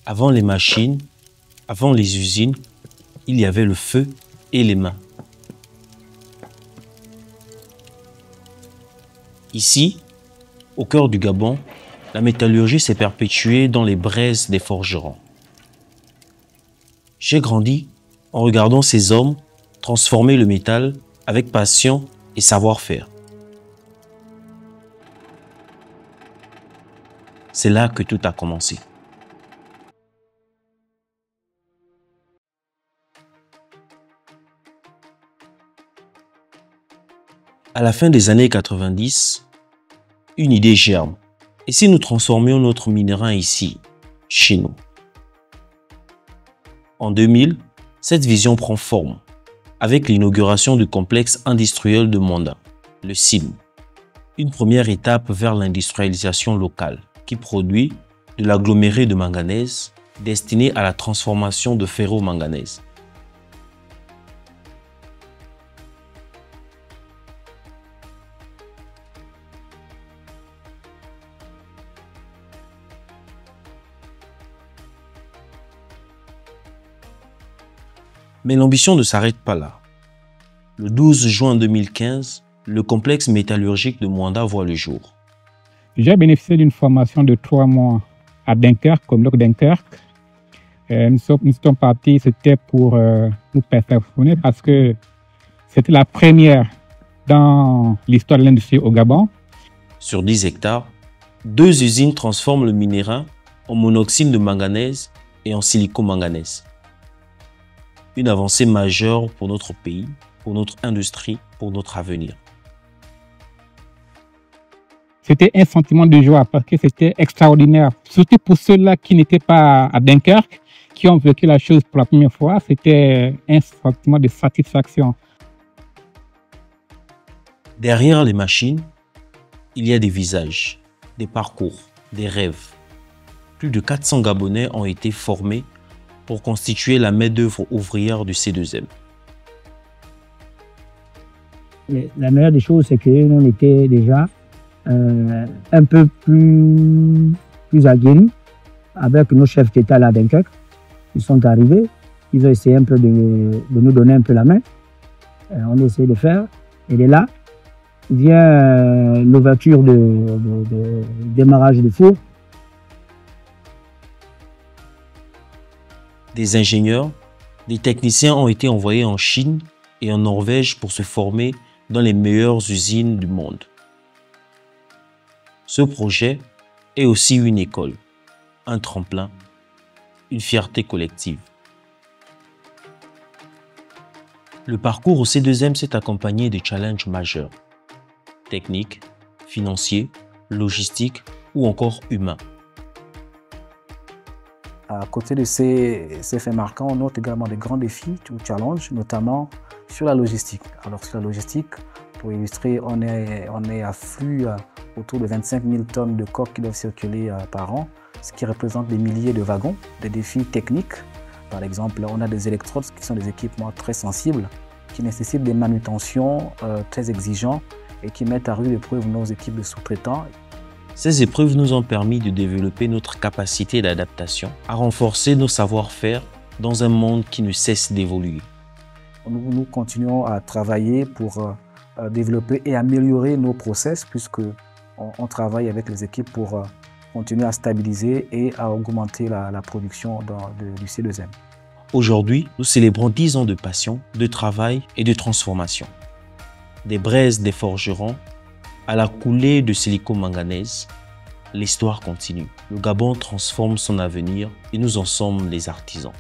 Avant les machines, avant les usines, il y avait le feu et les mains. Ici, au cœur du Gabon, la métallurgie s'est perpétuée dans les braises des forgerons. J'ai grandi en regardant ces hommes transformer le métal avec passion et savoir-faire. C'est là que tout a commencé. À la fin des années 90, une idée germe. Et si nous transformions notre minerai ici, chez nous? En 2000, cette vision prend forme avec l'inauguration du complexe industriel de Manda, le CIM. Une première étape vers l'industrialisation locale qui produit de l'aggloméré de manganèse destiné à la transformation de ferro-manganèse. Mais l'ambition ne s'arrête pas là. Le 12 juin 2015, le complexe métallurgique de Mwanda voit le jour. J'ai bénéficié d'une formation de 3 mois à Dunkerque, comme bloc Dunkerque. Nous sommes partis, c'était pour nous perfectionner parce que c'était la première dans l'histoire de l'industrie au Gabon. Sur 10 hectares, 2 usines transforment le minerai en monoxyde de manganèse et en silicomanganèse. Une avancée majeure pour notre pays, pour notre industrie, pour notre avenir. C'était un sentiment de joie parce que c'était extraordinaire. Surtout pour ceux-là qui n'étaient pas à Dunkerque, qui ont vécu la chose pour la première fois, c'était un sentiment de satisfaction. Derrière les machines, il y a des visages, des parcours, des rêves. Plus de 400 Gabonais ont été formés pour constituer la main-d'œuvre ouvrière du C2M. La meilleure des choses, c'est que nous étions déjà un peu plus aguerris avec nos chefs qui étaient à la Dunkerque. Ils sont arrivés, ils ont essayé un peu de nous donner un peu la main. On a essayé de faire. Et de là, vient l'ouverture de démarrage du four. Des ingénieurs, des techniciens ont été envoyés en Chine et en Norvège pour se former dans les meilleures usines du monde. Ce projet est aussi une école, un tremplin, une fierté collective. Le parcours au C2M s'est accompagné de challenges majeurs, techniques, financiers, logistiques ou encore humains. À côté de ces faits marquants, on note également des grands défis ou challenges, notamment sur la logistique. Alors sur la logistique, pour illustrer, on est à flux autour de 25 000 tonnes de coques qui doivent circuler par an, ce qui représente des milliers de wagons. Des défis techniques, par exemple, on a des électrodes qui sont des équipements très sensibles, qui nécessitent des manutentions très exigeantes et qui mettent à rude épreuve nos équipes de sous-traitants. Ces épreuves nous ont permis de développer notre capacité d'adaptation, à renforcer nos savoir-faire dans un monde qui ne cesse d'évoluer. Nous continuons à travailler pour développer et améliorer nos process puisqu'on travaille avec les équipes pour continuer à stabiliser et à augmenter la production du C2M. Aujourd'hui, nous célébrons 10 ans de passion, de travail et de transformation. Des braises des forgerons à la coulée de silicomanganèse, l'histoire continue. Le Gabon transforme son avenir et nous en sommes les artisans.